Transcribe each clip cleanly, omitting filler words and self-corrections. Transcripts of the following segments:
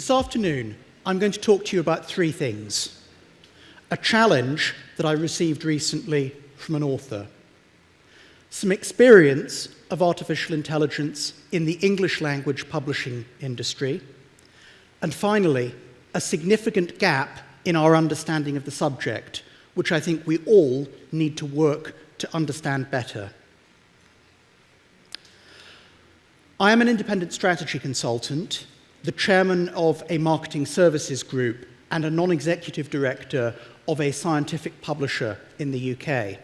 This afternoon, I'm going to talk to you about three things. A challenge that I received recently from an author, some experience of artificial intelligence in the English language publishing industry, and finally, a significant gap in our understanding of the subject, which I think we all need to work to understand better. I am an independent strategy consultant, the chairman of a marketing services group, and a non-executive director of a scientific publisher in the UK.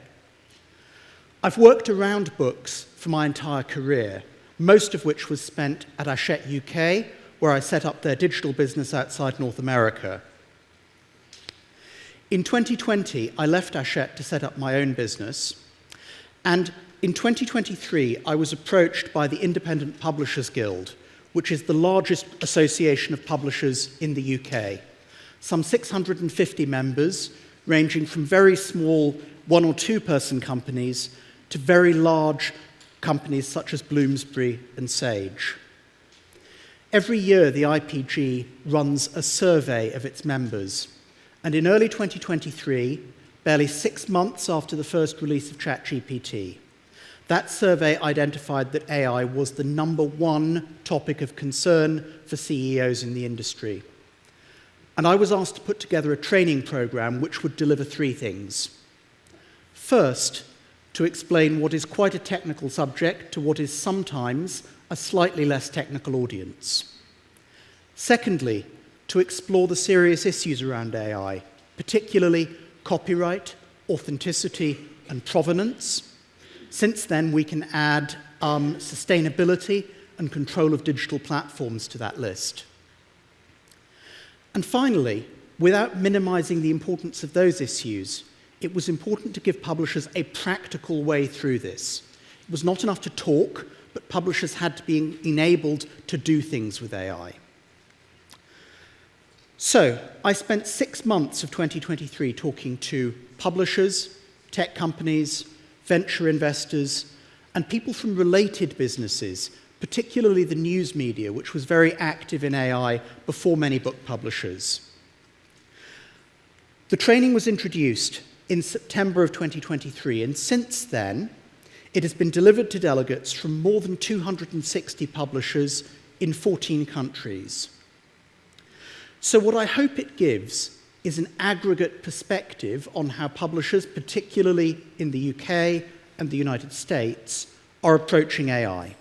I've worked around books for my entire career, most of which was spent at Hachette UK, where I set up their digital business outside North America. In 2020, I left Hachette to set up my own business, and in 2023, I was approached by the Independent Publishers Guild, which is the largest association of publishers in the UK. Some 650 members, ranging from very small one- or two-person companies to very large companies such as Bloomsbury and Sage. Every year, the IPG runs a survey of its members, and in early 2023, barely 6 months after the first release of ChatGPT, that survey identified that AI was the #1 topic of concern for CEOs in the industry. And I was asked to put together a training program which would deliver three things. First, to explain what is quite a technical subject to what is sometimes a slightly less technical audience. Secondly, to explore the serious issues around AI, particularly copyright, authenticity, and provenance. Since then, we can add sustainability and control of digital platforms to that list. And finally, without minimizing the importance of those issues, it was important to give publishers a practical way through this. It was not enough to talk, but publishers had to be enabled to do things with AI. So, I spent 6 months of 2023 talking to publishers, tech companies, venture investors, and people from related businesses, particularly the news media, which was very active in AI before many book publishers. The training was introduced in September of 2023, and since then, it has been delivered to delegates from more than 260 publishers in 14 countries. So what I hope it gives is an aggregate perspective on how publishers, particularly in the UK and the United States, are approaching AI.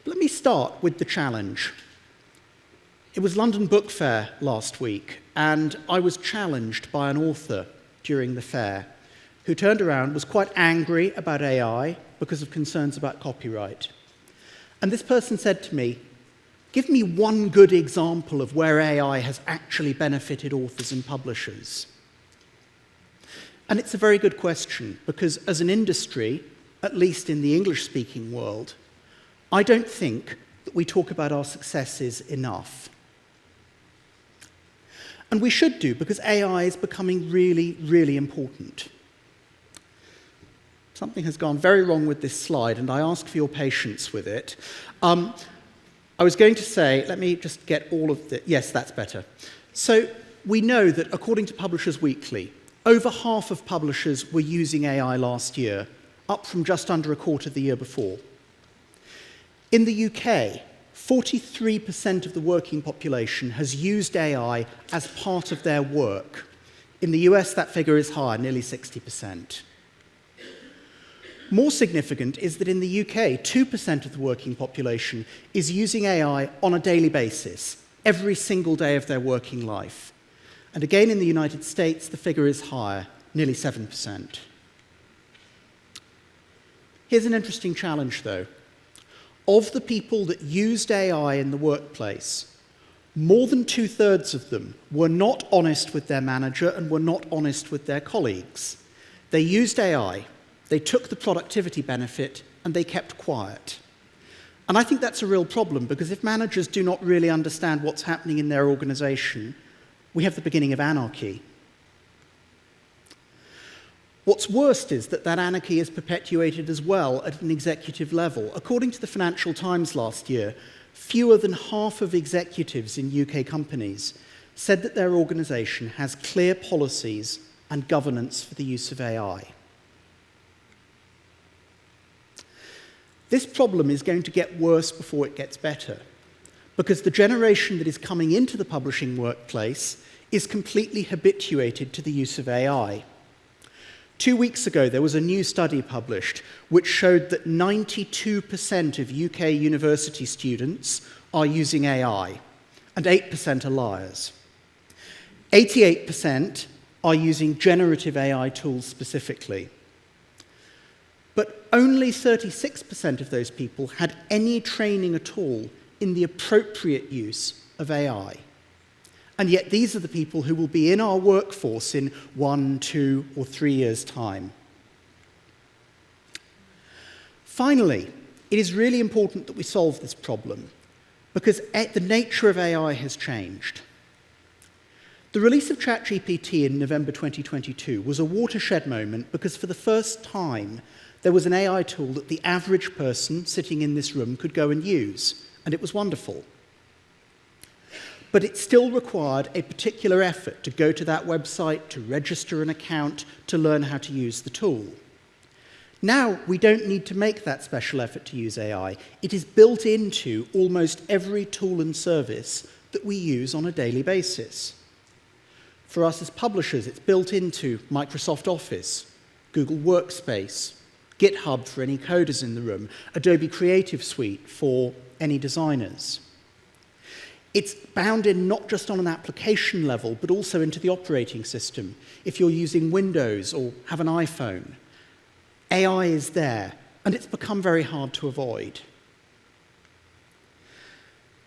Let me start with the challenge. It was London Book Fair last week, and I was challenged by an author during the fair who turned around, was quite angry about AI because of concerns about copyright. And this person said to me, "Give me one good example of where AI has actually benefited authors and publishers." And it's a very good question, because as an industry, at least in the English-speaking world, I don't think that we talk about our successes enough. And we should do, because AI is becoming really, really important. Something has gone very wrong with this slide, and I ask for your patience with it. I was going to say, let me just get all of the, yes, that's better. So we know that according to Publishers Weekly, over half of publishers were using AI last year, up from just under a quarter the year before. In the UK, 43% of the working population has used AI as part of their work. In the US, that figure is higher, nearly 60%. More significant is that in the UK, 2% of the working population is using AI on a daily basis, every single day of their working life. And again, in the United States, the figure is higher, nearly 7%. Here's an interesting challenge, though. Of the people that used AI in the workplace, more than 2/3 of them were not honest with their manager and were not honest with their colleagues. They used AI. They took the productivity benefit, and they kept quiet. And I think that's a real problem, because if managers do not really understand what's happening in their organization, we have the beginning of anarchy. What's worst is that that anarchy is perpetuated as well at an executive level. According to the Financial Times last year, fewer than half of executives in UK companies said that their organisation has clear policies and governance for the use of AI. This problem is going to get worse before it gets better, because the generation that is coming into the publishing workplace is completely habituated to the use of AI. 2 weeks ago, there was a new study published which showed that 92% of UK university students are using AI, and 8% are liars. 88% are using generative AI tools specifically. But only 36% of those people had any training at all in the appropriate use of AI. And yet these are the people who will be in our workforce in 1, 2, or 3 years' time. Finally, it is really important that we solve this problem, because the nature of AI has changed. The release of ChatGPT in November 2022 was a watershed moment because for the first time, there was an AI tool that the average person sitting in this room could go and use, and it was wonderful. But it still required a particular effort to go to that website, to register an account, to learn how to use the tool. Now, we don't need to make that special effort to use AI. It is built into almost every tool and service that we use on a daily basis. For us as publishers, it's built into Microsoft Office, Google Workspace, GitHub for any coders in the room, Adobe Creative Suite for any designers. It's bound in not just on an application level, but also into the operating system. If you're using Windows or have an iPhone, AI is there, and it's become very hard to avoid.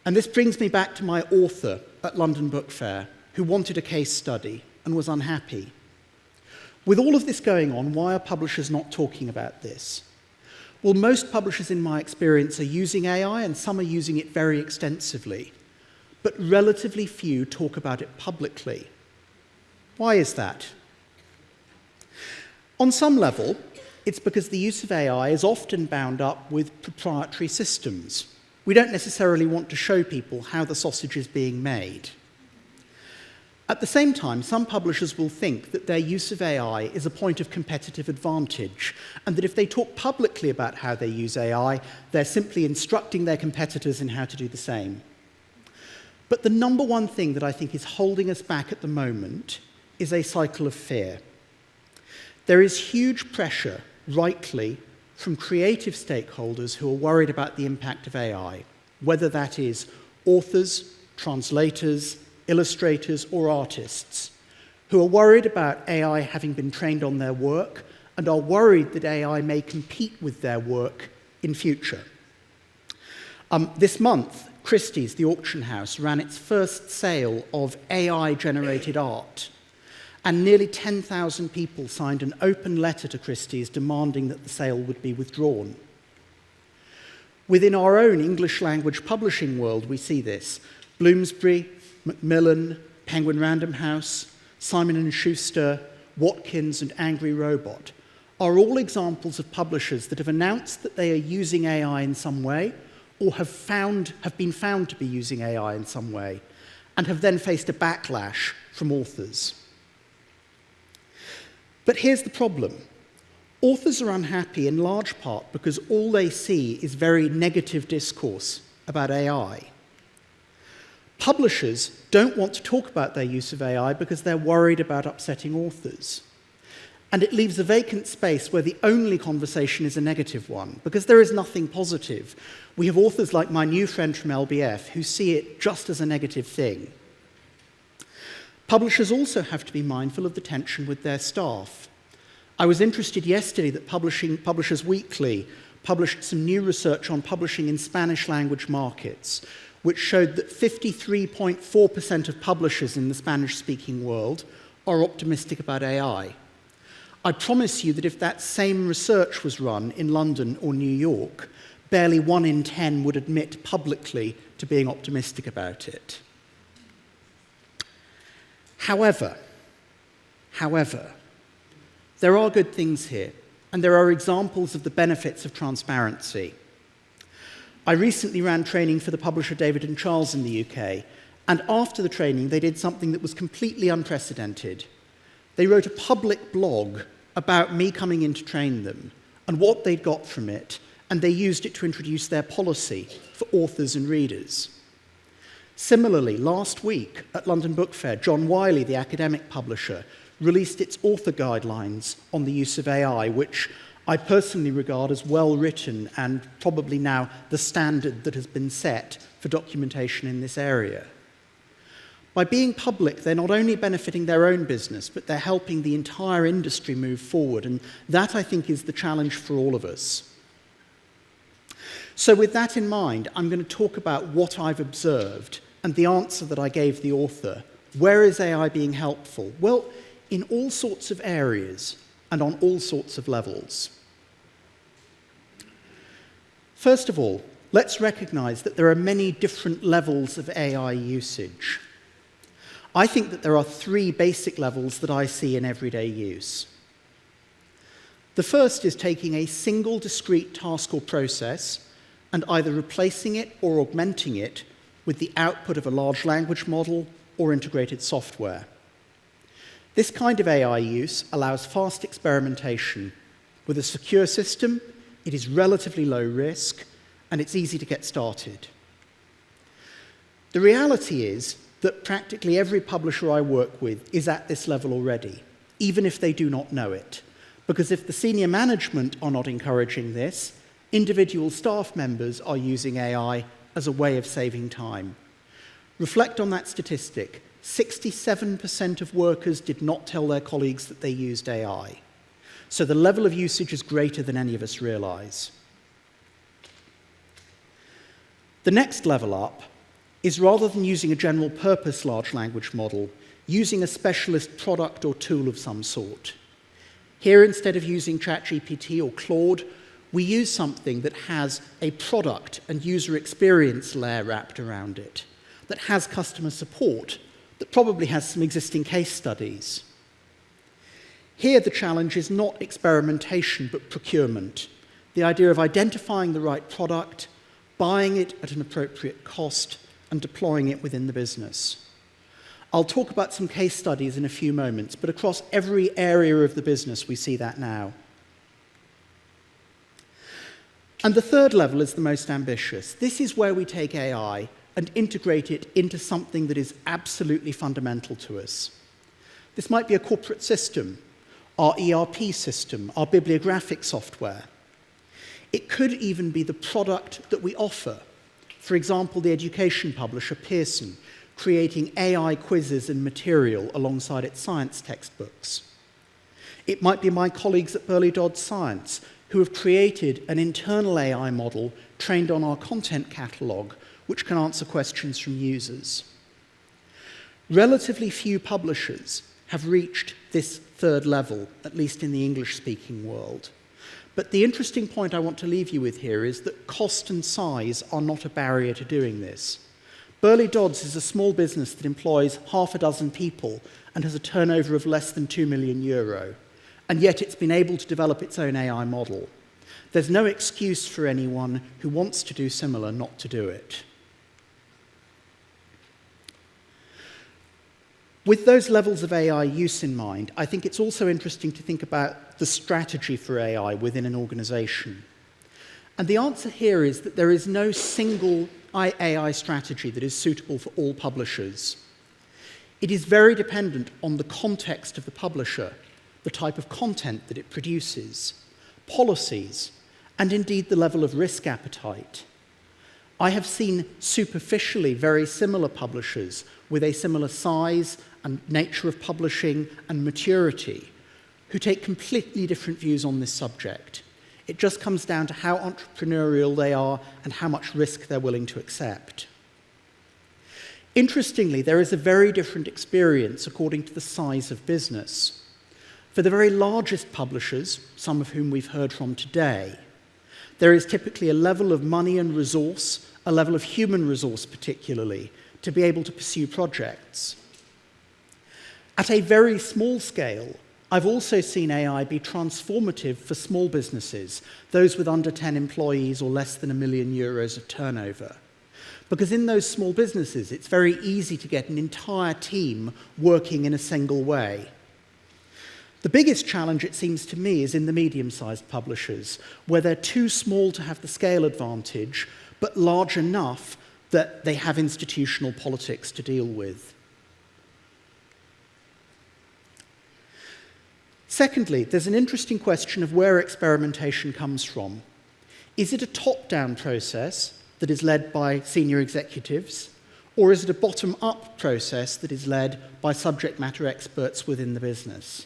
And this brings me back to my author at London Book Fair, who wanted a case study and was unhappy. With all of this going on, why are publishers not talking about this? Well, most publishers in my experience are using AI, and some are using it very extensively. But relatively few talk about it publicly. Why is that? On some level, it's because the use of AI is often bound up with proprietary systems. We don't necessarily want to show people how the sausage is being made. At the same time, some publishers will think that their use of AI is a point of competitive advantage, and that if they talk publicly about how they use AI, they're simply instructing their competitors in how to do the same. But the number one thing that I think is holding us back at the moment is a cycle of fear. There is huge pressure, rightly, from creative stakeholders who are worried about the impact of AI, whether that is authors, translators, illustrators, or artists, who are worried about AI having been trained on their work and are worried that AI may compete with their work in future. This month, Christie's, the auction house, ran its first sale of AI-generated art, and nearly 10,000 people signed an open letter to Christie's demanding that the sale would be withdrawn. Within our own English-language publishing world, we see this. Bloomsbury, Macmillan, Penguin Random House, Simon & Schuster, Watkins, and Angry Robot are all examples of publishers that have announced that they are using AI in some way, or have been found to be using AI in some way, and have then faced a backlash from authors. But here's the problem. Authors are unhappy in large part because all they see is very negative discourse about AI. Publishers don't want to talk about their use of AI because they're worried about upsetting authors. And it leaves a vacant space where the only conversation is a negative one, because there is nothing positive. We have authors like my new friend from LBF who see it just as a negative thing. Publishers also have to be mindful of the tension with their staff. I was interested yesterday that Publishers Weekly published some new research on publishing in Spanish-language markets, which showed that 53.4% of publishers in the Spanish-speaking world are optimistic about AI. I promise you that if that same research was run in London or New York, barely 1 in 10 would admit publicly to being optimistic about it. However, There are good things here, and there are examples of the benefits of transparency. I recently ran training for the publisher David and Charles in the UK, and after the training they did something that was completely unprecedented. They wrote a public blog about me coming in to train them and what they'd got from it, and they used it to introduce their policy for authors and readers. Similarly, last week at London Book Fair, John Wiley, the academic publisher, released its author guidelines on the use of AI, which I personally regard as well written and probably now the standard that has been set for documentation in this area. By being public, they're not only benefiting their own business, but they're helping the entire industry move forward, and that, I think, is the challenge for all of us. So with that in mind, I'm going to talk about what I've observed and the answer that I gave the author. Where is AI being helpful? Well, in all sorts of areas and on all sorts of levels. First of all, let's recognize that there are many different levels of AI usage. I think that there are three basic levels that I see in everyday use. The first is taking a single discrete task or process and either replacing it or augmenting it with the output of a large language model or integrated software. This kind of AI use allows fast experimentation. With a secure system, it is relatively low risk, and it's easy to get started. The reality is that practically every publisher I work with is at this level already, even if they do not know it. Because if the senior management are not encouraging this, individual staff members are using AI as a way of saving time. Reflect on that statistic. 67% of workers did not tell their colleagues that they used AI. So the level of usage is greater than any of us realize. The next level up is, rather than using a general purpose large language model, using a specialist product or tool of some sort. Here, instead of using ChatGPT or Claude, we use something that has a product and user experience layer wrapped around it, that has customer support, that probably has some existing case studies. Here, the challenge is not experimentation, but procurement. The idea of identifying the right product, buying it at an appropriate cost, and deploying it within the business. I'll talk about some case studies in a few moments, but across every area of the business, we see that now. And the third level is the most ambitious. This is where we take AI and integrate it into something that is absolutely fundamental to us. This might be a corporate system, our ERP system, our bibliographic software. It could even be the product that we offer. For example, the education publisher Pearson, creating AI quizzes and material alongside its science textbooks. It might be my colleagues at Burley Dodd Science, who have created an internal AI model trained on our content catalogue, which can answer questions from users. Relatively few publishers have reached this third level, at least in the English-speaking world. But the interesting point I want to leave you with here is that cost and size are not a barrier to doing this. Burley Dodds is a small business that employs half a dozen people and has a turnover of less than €2 million, and yet it's been able to develop its own AI model. There's no excuse for anyone who wants to do similar not to do it. With those levels of AI use in mind, I think it's also interesting to think about the strategy for AI within an organization. And the answer here is that there is no single AI strategy that is suitable for all publishers. It is very dependent on the context of the publisher, the type of content that it produces, policies, and indeed the level of risk appetite. I have seen superficially very similar publishers with a similar size and nature of publishing and maturity who take completely different views on this subject. It just comes down to how entrepreneurial they are and how much risk they're willing to accept. Interestingly, there is a very different experience according to the size of business. For the very largest publishers, some of whom we've heard from today, there is typically a level of money and resource, a level of human resource particularly, to be able to pursue projects. At a very small scale, I've also seen AI be transformative for small businesses, those with under 10 employees or less than €1 million of turnover. Because in those small businesses, it's very easy to get an entire team working in a single way. The biggest challenge, it seems to me, is in the medium-sized publishers, where they're too small to have the scale advantage, but large enough that they have institutional politics to deal with. Secondly, there's an interesting question of where experimentation comes from. Is it a top-down process that is led by senior executives, or is it a bottom-up process that is led by subject matter experts within the business?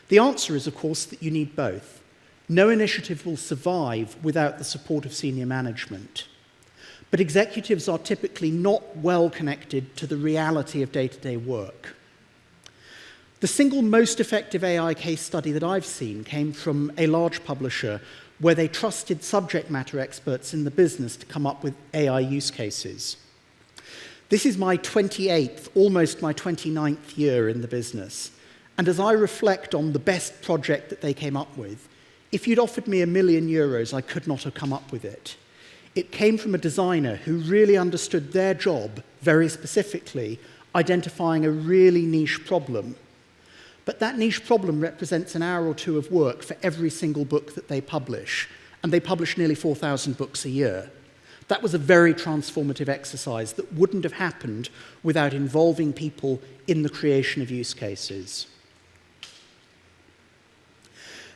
The answer is, of course, that you need both. No initiative will survive without the support of senior management. But executives are typically not well connected to the reality of day-to-day work. The single most effective AI case study that I've seen came from a large publisher where they trusted subject matter experts in the business to come up with AI use cases. This is my 28th, almost my 29th year in the business. And as I reflect on the best project that they came up with, if you'd offered me €1 million, I could not have come up with it. It came from a designer who really understood their job very specifically, identifying a really niche problem. But that niche problem represents an hour or two of work for every single book that they publish, and they publish nearly 4,000 books a year. That was a very transformative exercise that wouldn't have happened without involving people in the creation of use cases.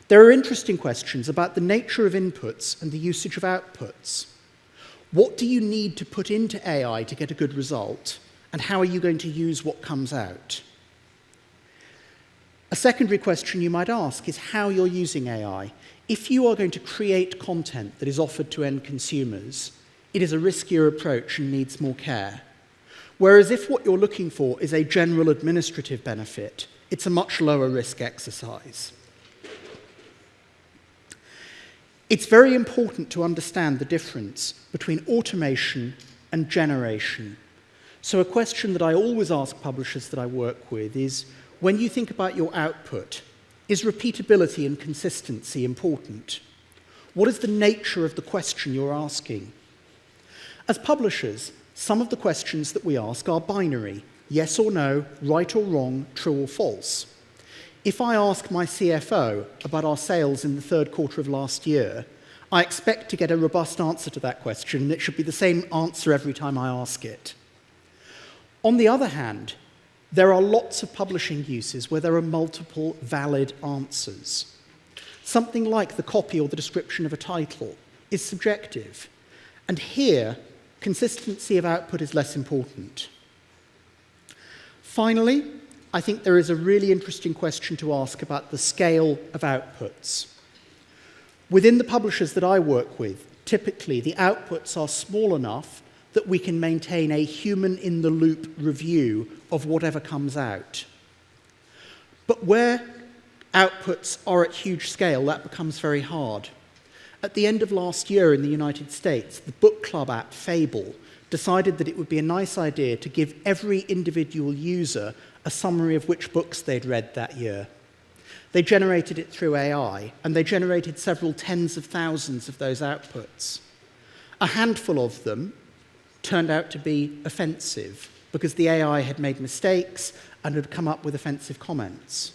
There are interesting questions about the nature of inputs and the usage of outputs. What do you need to put into AI to get a good result, and how are you going to use what comes out? A secondary question you might ask is how you're using AI. If you are going to create content that is offered to end consumers, it is a riskier approach and needs more care. Whereas if what you're looking for is a general administrative benefit, it's a much lower risk exercise. It's very important to understand the difference between automation and generation. So a question that I always ask publishers that I work with is, when you think about your output, is repeatability and consistency important? What is the nature of the question you're asking? As publishers, some of the questions that we ask are binary, yes or no, right or wrong, true or false. If I ask my CFO about our sales in the third quarter of last year, I expect to get a robust answer to that question, and it should be the same answer every time I ask it. On the other hand, there are lots of publishing uses where there are multiple valid answers. Something like the copy or the description of a title is subjective, and here, consistency of output is less important. Finally, I think there is a really interesting question to ask about the scale of outputs. Within the publishers that I work with, typically the outputs are small enough that we can maintain a human-in-the-loop review of whatever comes out. But where outputs are at huge scale, that becomes very hard. At the end of last year in the United States, the book club app Fable decided that it would be a nice idea to give every individual user a summary of which books they'd read that year. They generated it through AI, and they generated several tens of thousands of those outputs. A handful of them turned out to be offensive because the AI had made mistakes and had come up with offensive comments.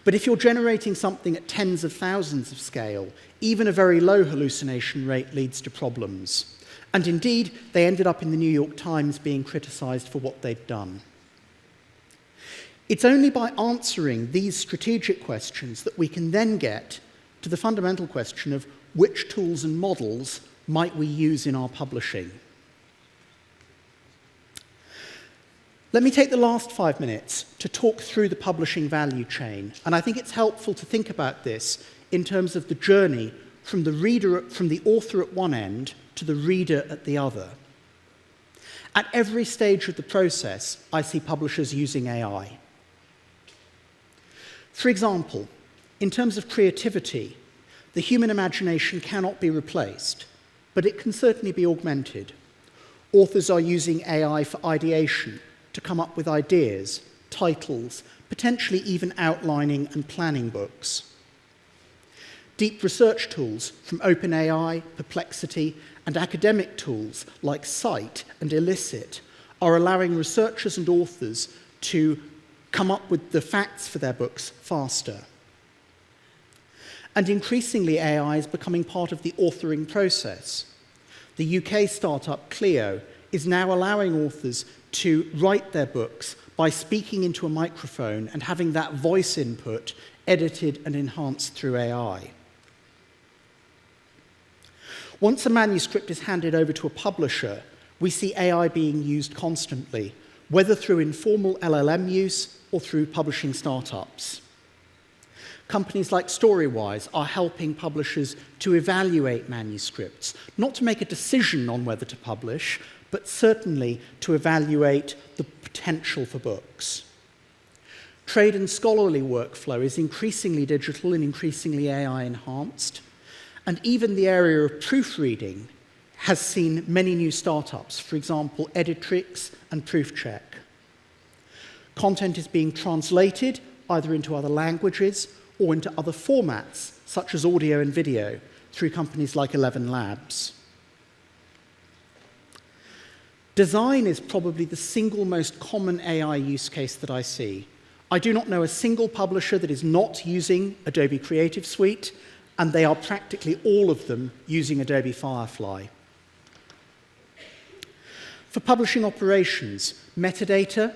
But if you're generating something at tens of thousands of scale, even a very low hallucination rate leads to problems. And indeed, they ended up in the New York Times being criticized for what they'd done. It's only by answering these strategic questions that we can then get to the fundamental question of which tools and models might we use in our publishing. Let me take the last 5 minutes to talk through the publishing value chain, and I think it's helpful to think about this in terms of the journey from the author at one end to the reader at the other. At every stage of the process, I see publishers using AI. For example, in terms of creativity, the human imagination cannot be replaced, but it can certainly be augmented. Authors are using AI for ideation, to come up with ideas, titles, potentially even outlining and planning books. Deep research tools from OpenAI, Perplexity, and academic tools like Cite and Elicit are allowing researchers and authors to come up with the facts for their books faster. And increasingly, AI is becoming part of the authoring process. The UK startup Clio is now allowing authors to write their books by speaking into a microphone and having that voice input edited and enhanced through AI. Once a manuscript is handed over to a publisher, we see AI being used constantly, whether through informal LLM use or through publishing startups. Companies like Storywise are helping publishers to evaluate manuscripts, not to make a decision on whether to publish, but certainly to evaluate the potential for books. Trade and scholarly workflow is increasingly digital and increasingly AI enhanced, and even the area of proofreading has seen many new startups, for example, Editrix and Proofcheck. Content is being translated either into other languages or into other formats, such as audio and video, through companies like 11 Labs. Design is probably the single most common AI use case that I see. I do not know a single publisher that is not using Adobe Creative Suite, and they are practically all of them using Adobe Firefly. For publishing operations, metadata,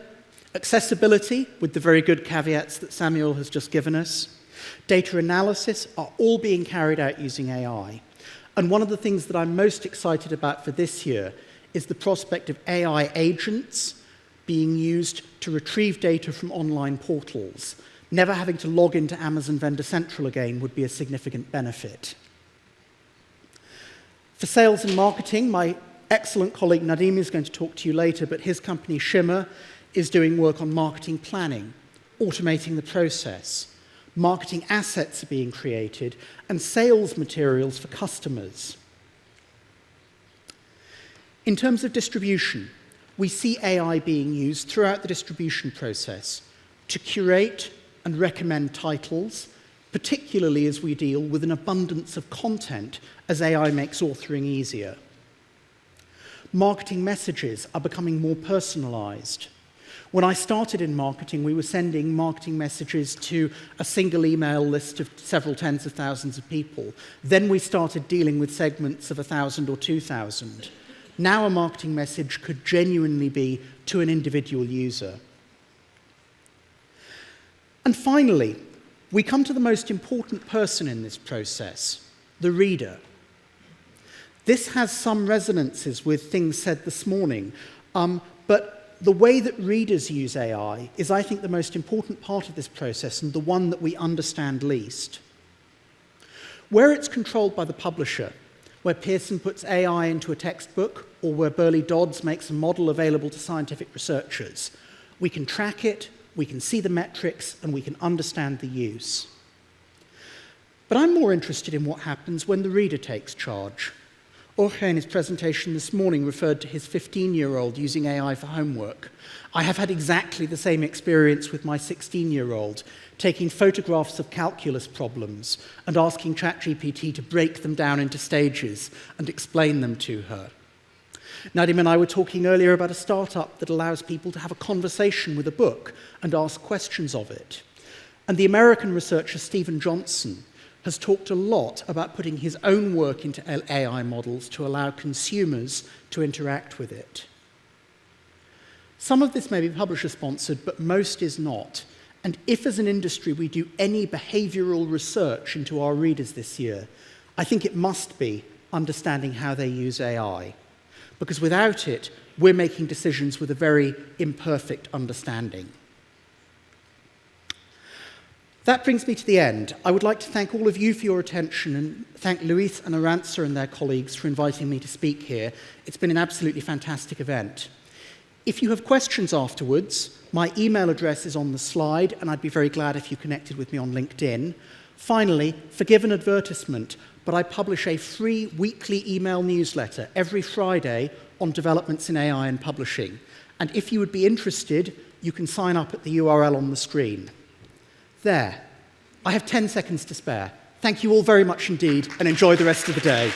accessibility, with the very good caveats that Samuel has just given us, data analysis are all being carried out using AI. And one of the things that I'm most excited about for this year is the prospect of AI agents being used to retrieve data from online portals. Never having to log into Amazon Vendor Central again would be a significant benefit. For sales and marketing, my excellent colleague Nadim is going to talk to you later, but his company Shimmer is doing work on marketing planning, automating the process. Marketing assets are being created, and sales materials for customers. In terms of distribution, we see AI being used throughout the distribution process to curate and recommend titles, particularly as we deal with an abundance of content as AI makes authoring easier. Marketing messages are becoming more personalized. When I started in marketing, we were sending marketing messages to a single email list of several tens of thousands of people. Then we started dealing with segments of 1,000 or 2,000. Now a marketing message could genuinely be to an individual user. And finally, we come to the most important person in this process, the reader. This has some resonances with things said this morning, but the way that readers use AI is, I think, the most important part of this process and the one that we understand least. Where it's controlled by the publisher, where Pearson puts AI into a textbook, or where Burley Dodds makes a model available to scientific researchers, we can track it, we can see the metrics, and we can understand the use. But I'm more interested in what happens when the reader takes charge. Jorge, in his presentation this morning, referred to his 15-year-old using AI for homework. I have had exactly the same experience with my 16-year-old, taking photographs of calculus problems and asking ChatGPT to break them down into stages and explain them to her. Nadim and I were talking earlier about a startup that allows people to have a conversation with a book and ask questions of it. And the American researcher Stephen Johnson has talked a lot about putting his own work into AI models to allow consumers to interact with it. Some of this may be publisher-sponsored, but most is not. And if, as an industry, we do any behavioral research into our readers this year, I think it must be understanding how they use AI. Because without it, we're making decisions with a very imperfect understanding. That brings me to the end. I would like to thank all of you for your attention and thank Luis and Arantxa and their colleagues for inviting me to speak here. It's been an absolutely fantastic event. If you have questions afterwards, my email address is on the slide, and I'd be very glad if you connected with me on LinkedIn. Finally, forgive an advertisement, but I publish a free weekly email newsletter every Friday on developments in AI and publishing. And if you would be interested, you can sign up at the URL on the screen. There. I have 10 seconds to spare. Thank you all very much indeed, and enjoy the rest of the day.